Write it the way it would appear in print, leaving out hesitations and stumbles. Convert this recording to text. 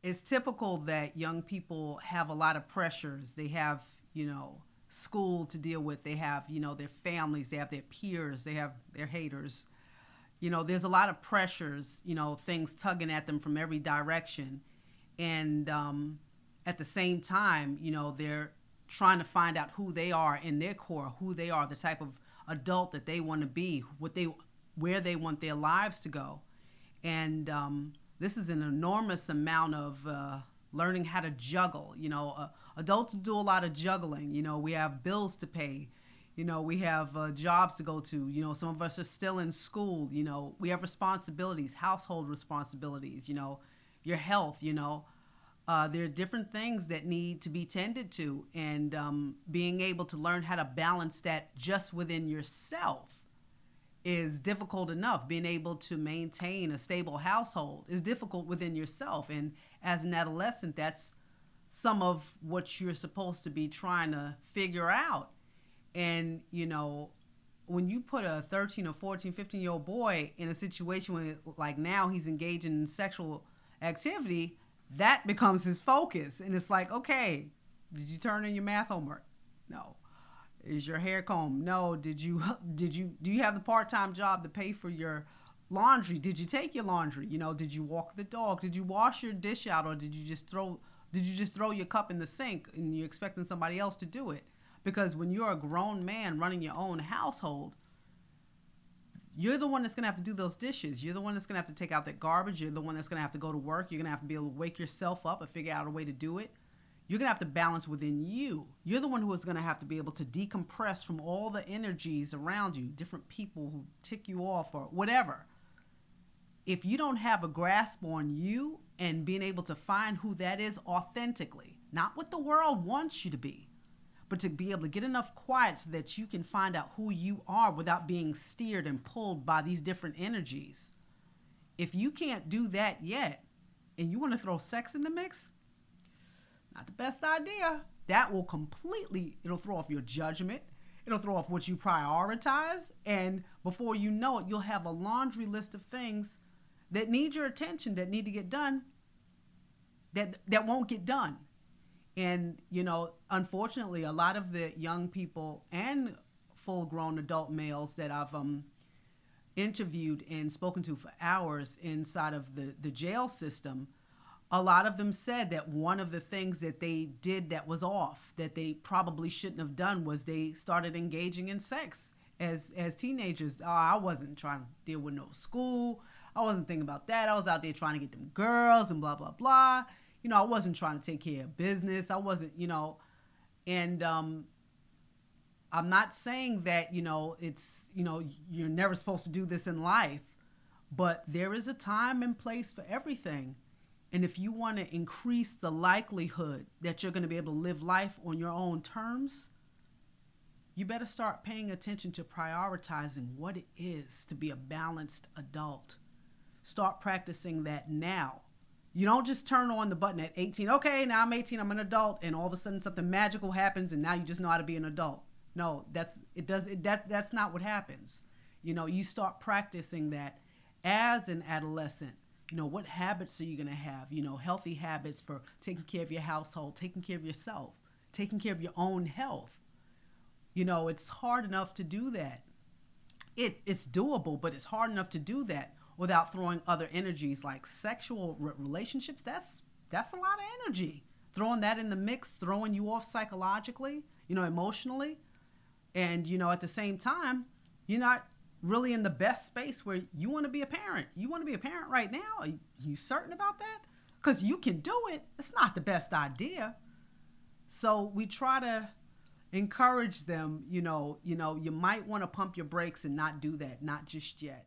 it's typical that young people have a lot of pressures. They have, school to deal with. They have, their families. They have their peers. They have their haters. There's a lot of pressures, things tugging at them from every direction. And at the same time, they're trying to find out who they are in their core, who they are, the type of adult that they want to be, where they want their lives to go. And this is an enormous amount of learning how to juggle. Adults do a lot of juggling. We have bills to pay. We have jobs to go to. Some of us are still in school. We have responsibilities, household responsibilities. Your health. There are different things that need to be tended to, and being able to learn how to balance that just within yourself is difficult enough. Being able to maintain a stable household is difficult within yourself. And as an adolescent, that's some of what you're supposed to be trying to figure out. And, when you put a 13 or 14, 15-year-old boy in a situation where, like now, he's engaged in sexual activity, that becomes his focus. And it's like, okay, did you turn in your math homework? No. Is your hair combed? No. Do you have the part-time job to pay for your laundry? Did you take your laundry? Did you walk the dog? Did you wash your dish out, or did you just throw your cup in the sink and you're expecting somebody else to do it? Because when you're a grown man running your own household, you're the one that's going to have to do those dishes. You're the one that's going to have to take out that garbage. You're the one that's going to have to go to work. You're going to have to be able to wake yourself up and figure out a way to do it. You're going to have to balance within you. You're the one who is going to have to be able to decompress from all the energies around you, different people who tick you off or whatever. If you don't have a grasp on you and being able to find who that is authentically, not what the world wants you to be, but to be able to get enough quiet so that you can find out who you are without being steered and pulled by these different energies. If you can't do that yet, and you want to throw sex in the mix, not the best idea. That will it'll throw off your judgment. It'll throw off what you prioritize. And before you know it, you'll have a laundry list of things that need your attention, that need to get done, that won't get done. And, unfortunately, a lot of the young people and full-grown adult males that I've interviewed and spoken to for hours inside of the jail system, a lot of them said that one of the things that they did that was off, that they probably shouldn't have done, was they started engaging in sex as teenagers. Oh, I wasn't trying to deal with no school. I wasn't thinking about that. I was out there trying to get them girls and blah, blah, blah. I wasn't trying to take care of business. I wasn't, and I'm not saying that, it's, you're never supposed to do this in life, but there is a time and place for everything. And if you want to increase the likelihood that you're going to be able to live life on your own terms, you better start paying attention to prioritizing what it is to be a balanced adult. Start practicing that now. You don't just turn on the button at 18. Okay, now I'm 18, I'm an adult, and all of a sudden something magical happens and now you just know how to be an adult. No, that's not what happens. You start practicing that as an adolescent. What habits are you going to have? Healthy habits for taking care of your household, taking care of yourself, taking care of your own health. It's hard enough to do that. It's doable, but it's hard enough to do that without throwing other energies like sexual relationships. That's a lot of energy. Throwing that in the mix, throwing you off psychologically, emotionally. And, at the same time, you're not really in the best space where you want to be a parent. You want to be a parent right now? Are you certain about that? Because you can do it. It's not the best idea. So we try to encourage them, you might want to pump your brakes and not do that, not just yet.